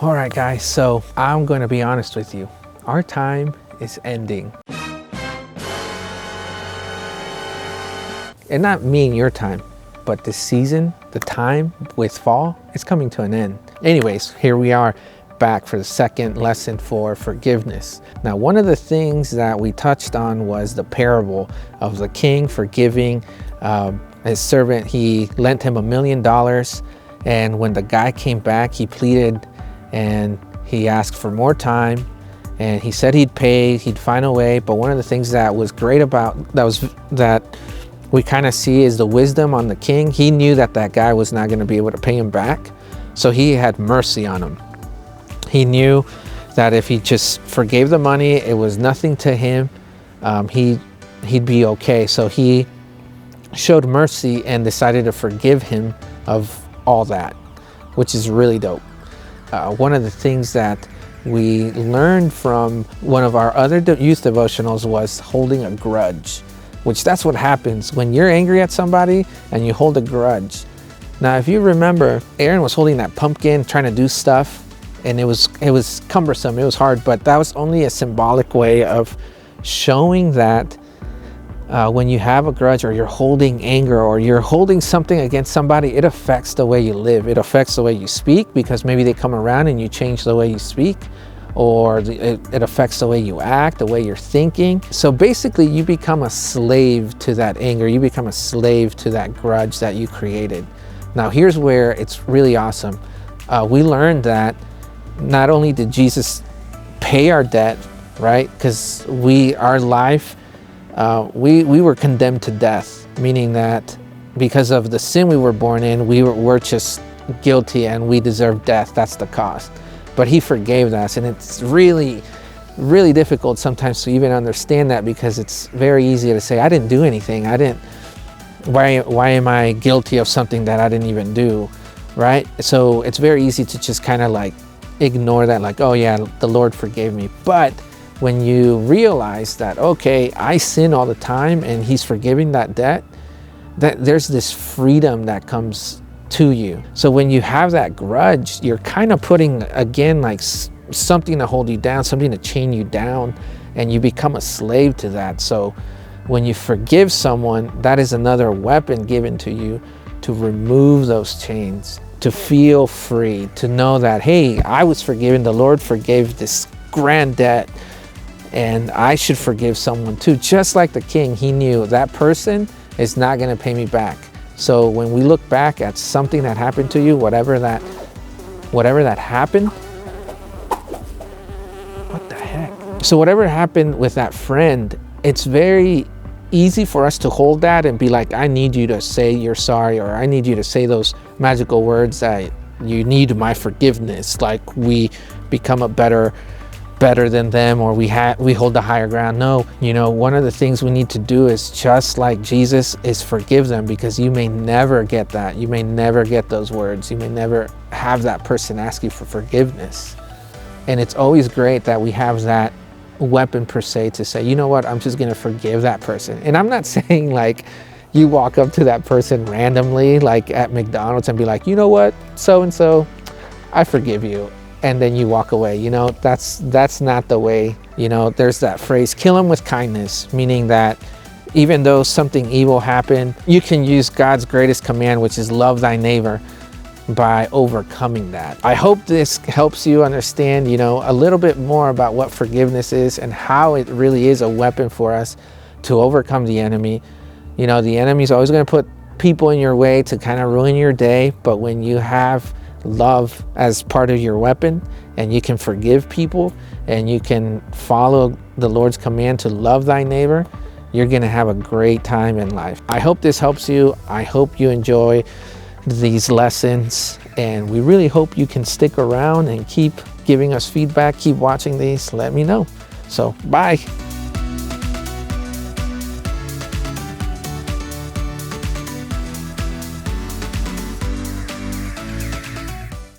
All right, guys, so I'm going to be honest with you. Our time is ending. And not mean your time, but the season, the time with fall, it's coming to an end. Anyways, here we are back for the second lesson for forgiveness. Now, one of the things that we touched on was the parable of the king forgiving his servant. He lent him $1 million. And when the guy came back, he pleaded and he asked for more time. And he said he'd pay, he'd find a way. But one of the things that was great about that we kind of see is the wisdom on the king. He knew that that guy was not going to be able to pay him back. So he had mercy on him. He knew that if he just forgave the money, it was nothing to him. He'd be okay. So he showed mercy and decided to forgive him of all that, which is really dope. One of the things that we learned from one of our other youth devotionals was holding a grudge, which that's what happens when you're angry at somebody and you hold a grudge. Now, if you remember, Aaron was holding that pumpkin, trying to do stuff, and it was cumbersome, it was hard, but that was only a symbolic way of showing that when you have a grudge or you're holding anger or you're holding something against somebody, it affects the way you live. It affects the way you speak because maybe they come around and you change the way you speak, or it affects the way you act, the way you're thinking. So basically you become a slave to that anger. You become a slave to that grudge that you created. Now here's where it's really awesome. We learned that not only did Jesus pay our debt, right? Because our life, we were condemned to death, meaning that because of the sin we were born in, we're just guilty and we deserve death. That's the cost. But he forgave us, and it's really, really difficult sometimes to even understand that, because it's very easy to say, I didn't do anything. Why am I guilty of something that I didn't even do, right? So it's very easy to just kind of like ignore that, like, oh yeah, the Lord forgave me. But when you realize that, okay, I sin all the time and he's forgiving that debt, that there's this freedom that comes to you. So when you have that grudge, you're kind of putting, again, like something to hold you down, something to chain you down, and you become a slave to that. So when you forgive someone, that is another weapon given to you to remove those chains, to feel free, to know that, hey, I was forgiven. The Lord forgave this grand debt, and I should forgive someone too. Just like the king, he knew that person is not going to pay me back. So when we look back at something that happened to you, whatever that happened, what the heck? So whatever happened with that friend, it's very easy for us to hold that and be like, I need you to say you're sorry, or I need you to say those magical words that you need my forgiveness. Like we become a better than them, or we hold the higher ground. No, one of the things we need to do is, just like Jesus, is forgive them, because you may never get that. You may never get those words. You may never have that person ask you for forgiveness. And it's always great that we have that weapon per se to say, you know what, I'm just going to forgive that person. And I'm not saying like you walk up to that person randomly, like at McDonald's, and be like, you know what, so-and-so, I forgive you. And then you walk away. That's not the way. There's that phrase, kill him with kindness, meaning that even though something evil happened, you can use God's greatest command, which is love thy neighbor, by overcoming that. I hope this helps you understand, a little bit more about what forgiveness is and how it really is a weapon for us to overcome the enemy. The enemy's always going to put people in your way to kind of ruin your day, but when you have love as part of your weapon, and you can forgive people, and you can follow the Lord's command to love thy neighbor, you're going to have a great time in life. I hope this helps you. I hope you enjoy these lessons, and we really hope you can stick around and keep giving us feedback, keep watching these, let me know. So bye.